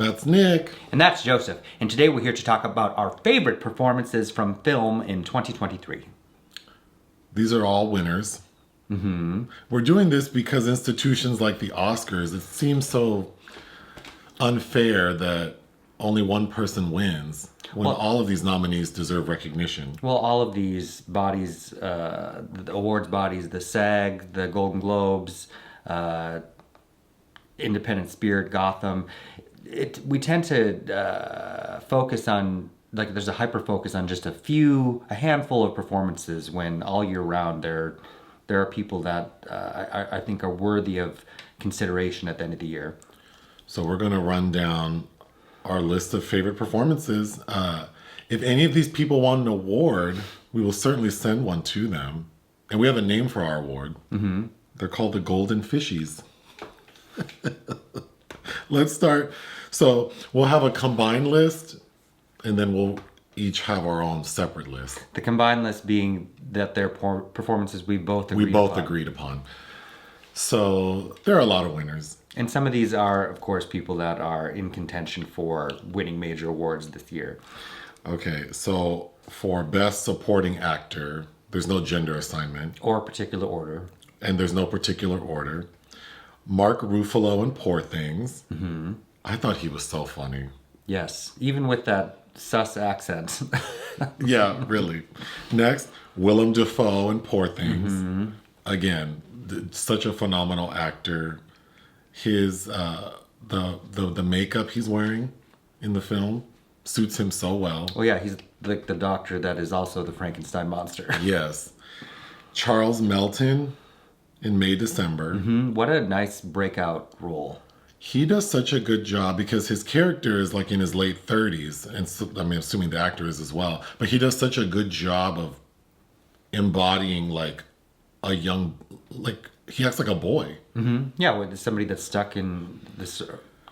That's Nick. And that's Joseph. And today we're here to talk about our favorite performances from film in 2023. These are all winners. Mm-hmm. We're doing this because institutions like the Oscars, it seems so unfair that only one person wins when all of these nominees deserve recognition. Well, all of these bodies, the awards bodies, the SAG, the Golden Globes, Independent Spirit, Gotham, we tend to focus on, like, there's a hyper focus on just a handful of performances when all year round there are people that I think are worthy of consideration at the end of the year. So we're going to run down our list of favorite performances. If any of these people want an award, we will certainly send one to them. And we have a name for our award. Mm-hmm. They're called the Golden Fishies. Let's start. So we'll have a combined list, and then we'll each have our own separate list. The combined list being that their performances we both agreed upon. So there are a lot of winners. And some of these are, of course, people that are in contention for winning major awards this year. Okay, so for Best Supporting Actor, there's no gender assignment. Or particular order. And there's no particular order. Mark Ruffalo in Poor Things. Mm-hmm. I thought he was so funny. Yes, even with that sus accent. Yeah, really. Next, Willem Dafoe in Poor Things. Mm-hmm. Again, such a phenomenal actor. His the makeup he's wearing in the film suits him so well. Oh yeah, he's like the doctor that is also the Frankenstein monster. Yes. Charles Melton in May December. Mm-hmm. What a nice breakout role. He does such a good job because his character is like in his late 30s, and so, I mean, assuming the actor is as well. But he does such a good job of embodying like a young, like he acts like a boy. Mm-hmm. Yeah, with somebody that's stuck in this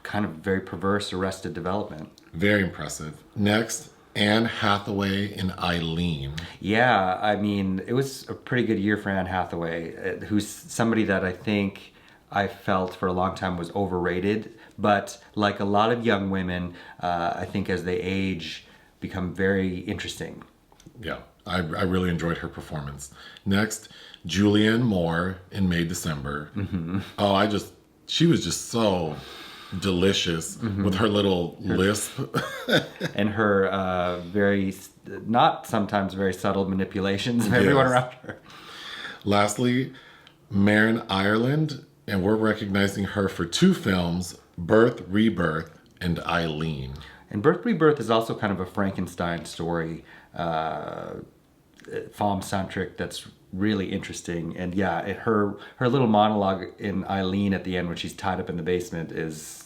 kind of very perverse arrested development. Very impressive. Next, Anne Hathaway in Eileen. Yeah, I mean, it was a pretty good year for Anne Hathaway, who's somebody that I think I felt for a long time was overrated. But like a lot of young women, I think as they age, become very interesting. Yeah, I really enjoyed her performance. Next, Julianne Moore in May December. Mm-hmm. Oh, she was just so delicious with her little lisp. And her not sometimes very subtle manipulations of everyone around her. Lastly, Marin, Ireland, and we're recognizing her for 2 films, Birth, Rebirth, and Eileen. And Birth, Rebirth is also kind of a Frankenstein story, film-centric, that's really interesting. And yeah, her little monologue in Eileen at the end when she's tied up in the basement is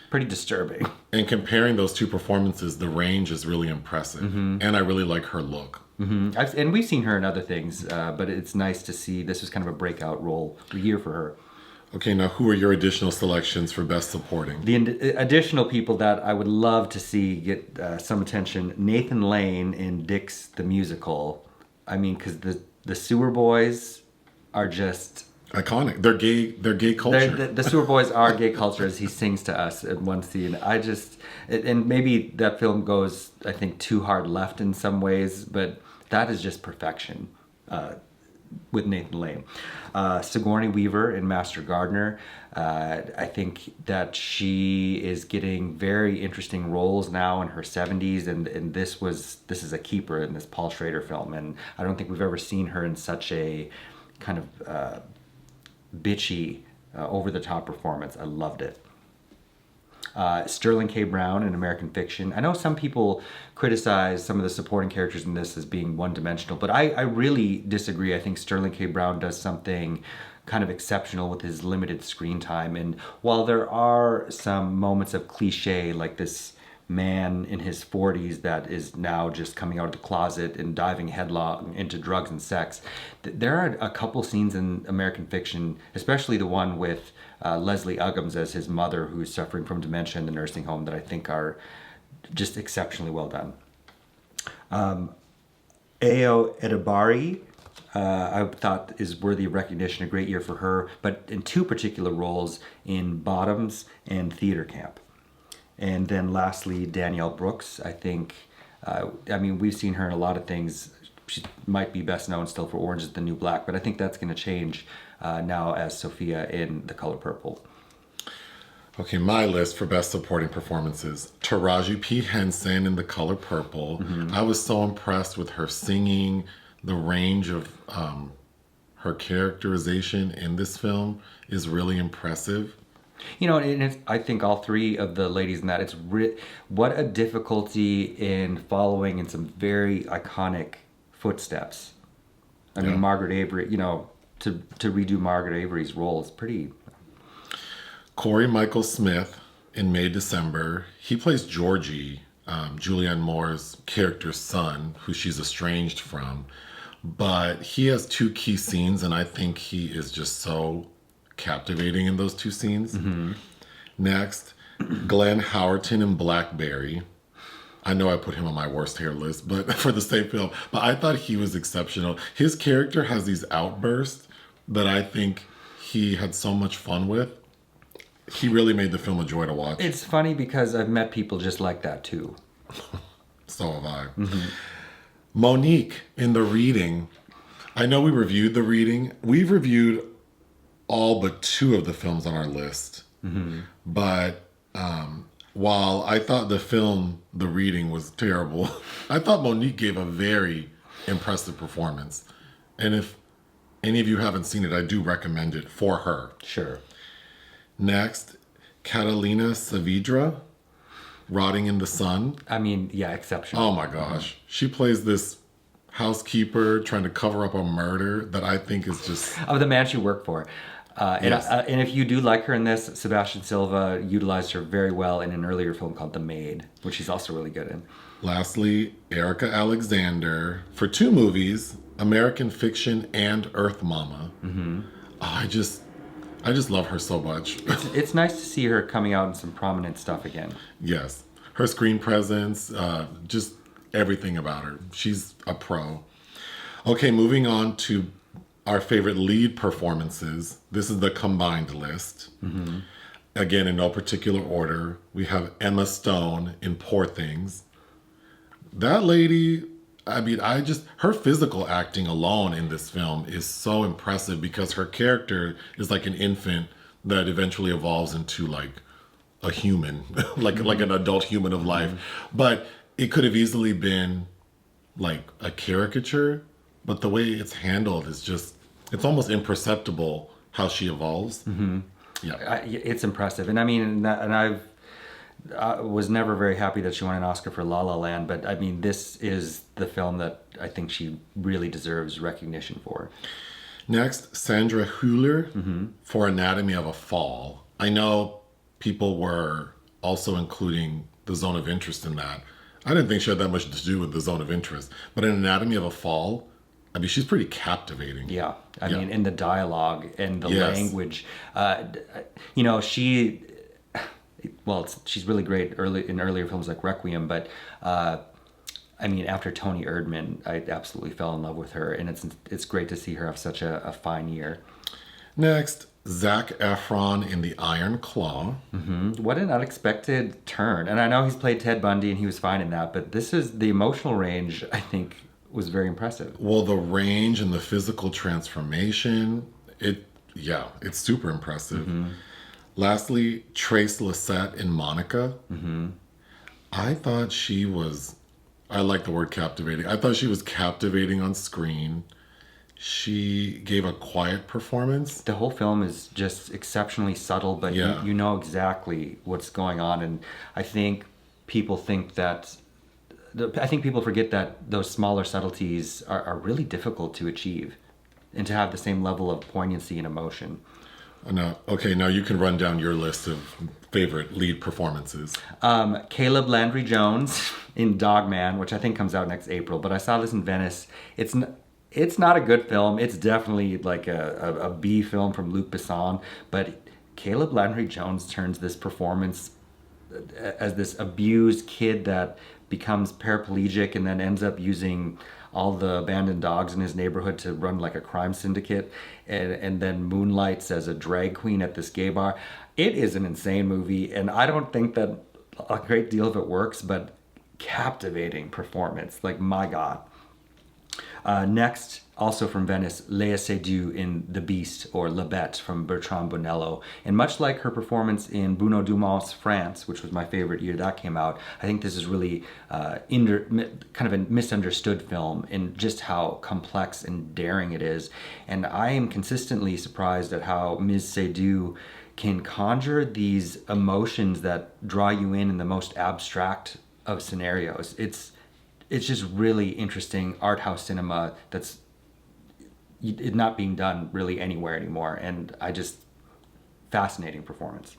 pretty disturbing. And comparing those 2 performances, the range is really impressive. Mm-hmm. And I really like her look. Mm-hmm. And we've seen her in other things, but it's nice to see this was kind of a breakout role year for her. Okay, now who are your additional selections for Best Supporting? The additional people that I would love to see get some attention, Nathan Lane in Dix the Musical. I mean, because the Sewer Boys are just iconic. They're gay culture. The Sewer Boys are gay culture, as he sings to us in one scene. And maybe that film goes, I think, too hard left in some ways, but that is just perfection with Nathan Lane. Sigourney Weaver in Master Gardner. I think that she is getting very interesting roles now in her 70s, and this is a keeper in this Paul Schrader film, and I don't think we've ever seen her in such a kind of bitchy, over-the-top performance. I loved it. Sterling K. Brown in American Fiction. I know some people criticize some of the supporting characters in this as being one-dimensional, but I really disagree. I think Sterling K. Brown does something kind of exceptional with his limited screen time. And while there are some moments of cliche, like this man in his 40s that is now just coming out of the closet and diving headlong into drugs and sex, there are a couple scenes in American Fiction, especially the one with Leslie Uggams as his mother who's suffering from dementia in the nursing home, that I think are just exceptionally well done. Edibiri, I thought is worthy of recognition, a great year for her, but in 2 particular roles in Bottoms and Theater Camp. And then lastly, Danielle Brooks. I think, we've seen her in a lot of things. She might be best known still for Orange is the New Black, but I think that's going to change now as Sophia in The Color Purple. Okay, my list for best supporting performances. Taraji P. Henson in The Color Purple. I was so impressed with her singing, the range of her characterization in this film is really impressive. I think all three of the ladies in that, what a difficulty in following in some very iconic footsteps. Margaret Avery, to redo Margaret Avery's role is pretty... Cory Michael Smith in May December. He plays Georgie, Julianne Moore's character's son, who she's estranged from. But he has two key scenes, and I think he is just so captivating in those two scenes. Next, Glenn Howerton in BlackBerry. I know I put him on my worst hair list, but for the same film. But I thought he was exceptional. His character has these outbursts that I think he had so much fun with. He really made the film a joy to watch. It's funny because I've met people just like that too. So have I. Monique in The Reading. I know we reviewed The Reading. We've reviewed all but two of the films on our list. But while I thought the film The Reading was terrible, I thought Monique gave a very impressive performance. And if any of you haven't seen it, I do recommend it for her. Sure. Next, Catalina Saavedra, Rotting in the Sun. Exceptional. Oh my gosh. She plays this housekeeper trying to cover up a murder that I think is just... Of the man she worked for. Yes. And if you do like her in this, Sebastian Silva utilized her very well in an earlier film called The Maid, which she's also really good in. Lastly, Erika Alexander for two movies, American Fiction and Earth Mama. I just love her so much. It's nice to see her coming out in some prominent stuff again. Yes. Her screen presence, just everything about her. She's a pro. Okay, moving on to our favorite lead performances. This is the combined list. Again, in no particular order. We have Emma Stone in Poor Things. That lady... her physical acting alone in this film is so impressive because her character is like an infant that eventually evolves into like a human, like an adult human of life. But it could have easily been like a caricature, but the way it's handled is just, it's almost imperceptible how she evolves. Yeah. It's impressive. I was never very happy that she won an Oscar for La La Land, but this is the film that I think she really deserves recognition for. Next, Sandra Hüller for Anatomy of a Fall. I know people were also including The Zone of Interest in that. I didn't think she had that much to do with The Zone of Interest, but in Anatomy of a Fall, she's pretty captivating. Yeah. In the dialogue and the language, she's really great in earlier films like Requiem, but after Toni Erdmann, I absolutely fell in love with her, and it's great to see her have such a fine year. Next, Zac Efron in The Iron Claw. What an unexpected turn. And I know he's played Ted Bundy and he was fine in that, but this is the emotional range, I think, was very impressive. Well, the range and the physical transformation, it's super impressive. Lastly, Trace Lysette in Monica. I thought she was, I like the word captivating. I thought she was captivating on screen. She gave a quiet performance. The whole film is just exceptionally subtle, but you know exactly what's going on. And I think people forget that those smaller subtleties are really difficult to achieve and to have the same level of poignancy and emotion. No. Okay, now you can run down your list of favorite lead performances. Caleb Landry Jones in Dogman, which I think comes out next April, but I saw this in Venice. It's not a good film. It's definitely like a B film from Luc Besson, but Caleb Landry Jones turns this performance as this abused kid that becomes paraplegic and then ends up using all the abandoned dogs in his neighborhood to run like a crime syndicate, and then moonlights as a drag queen at this gay bar. It is an insane movie, and I don't think that a great deal of it works, but captivating performance. Like, my God. Next, also from Venice, Léa Seydoux in The Beast, or La Bête from Bertrand Bonello. And much like her performance in Bruno Dumont's France, which was my favorite year that came out, I think this is really kind of a misunderstood film in just how complex and daring it is. And I am consistently surprised at how Ms. Seydoux can conjure these emotions that draw you in the most abstract of scenarios. It's just really interesting art house cinema that's not being done really anywhere anymore. And fascinating performance.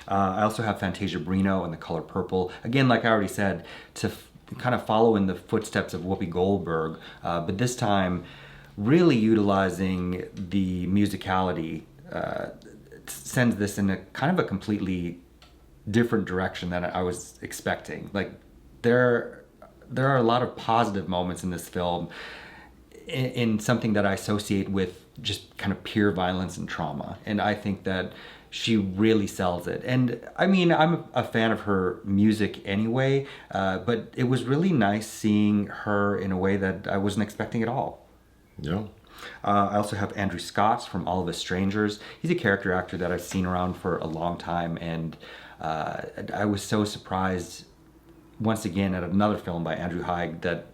I also have Fantasia Barrino in The Color Purple. Again, like I already said, to kind of follow in the footsteps of Whoopi Goldberg, but this time really utilizing the musicality, sends this in a kind of a completely different direction than I was expecting. Like, there are a lot of positive moments in this film in something that I associate with just kind of pure violence and trauma. And I think that she really sells it. And I mean, I'm a fan of her music anyway, but it was really nice seeing her in a way that I wasn't expecting at all. Yeah. I also have Andrew Scott from All of Us Strangers. He's a character actor that I've seen around for a long time, and I was so surprised once again at another film by Andrew Haig that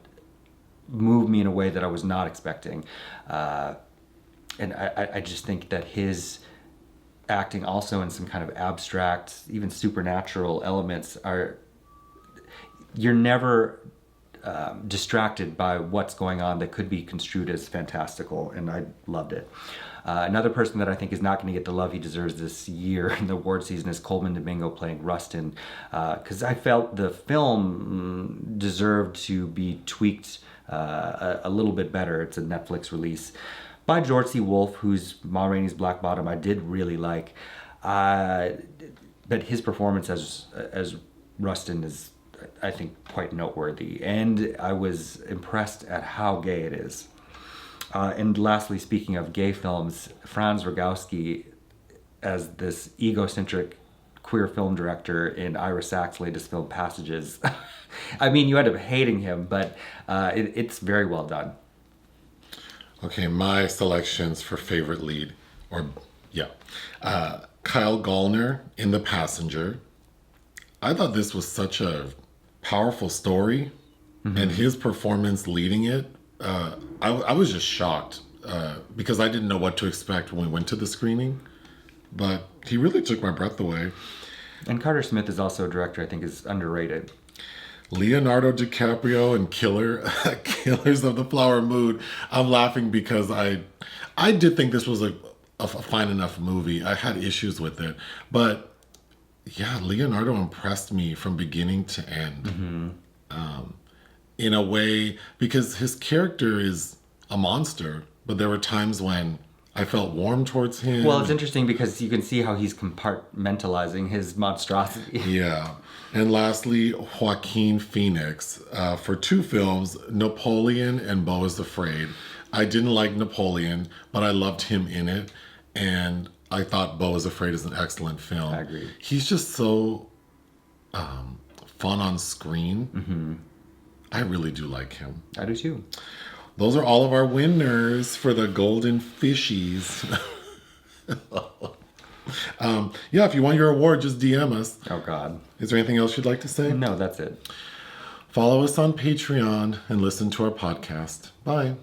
moved me in a way that I was not expecting. And I just think that his acting also in some kind of abstract, even supernatural elements you're never distracted by what's going on that could be construed as fantastical, and I loved it. Another person that I think is not going to get the love he deserves this year in the award season is Coleman Domingo playing Rustin, because I felt the film deserved to be tweaked a little bit better. It's a Netflix release by George C. Wolfe, whose Ma Rainey's Black Bottom I did really like, but his performance as Rustin is, I think, quite noteworthy, and I was impressed at how gay it is. And lastly, speaking of gay films, Franz Rogowski as this egocentric queer film director in Ira Sachs' latest film, Passages. I mean, you end up hating him, but it's very well done. Okay, my selections for favorite lead, Kyle Gallner in The Passenger. I thought this was such a powerful story, and his performance leading it, I was just shocked because I didn't know what to expect when we went to the screening, but he really took my breath away. And Carter Smith is also a director I think is underrated. Leonardo DiCaprio in Killers of the Flower Moon. I'm laughing because I did think this was a fine enough movie. I had issues with it, but yeah, Leonardo impressed me from beginning to end. In a way, because his character is a monster, but there were times when I felt warm towards him. Well, it's interesting because you can see how he's compartmentalizing his monstrosity. Yeah. And lastly, Joaquin Phoenix for two films, Napoleon and Beau is Afraid. I didn't like Napoleon, but I loved him in it. And I thought Beau is Afraid is an excellent film. I agree. He's just so fun on screen. I really do like him. I do too. Those are all of our winners for the Golden Fishies. If you want your award, just DM us. Oh, God. Is there anything else you'd like to say? No, that's it. Follow us on Patreon and listen to our podcast. Bye.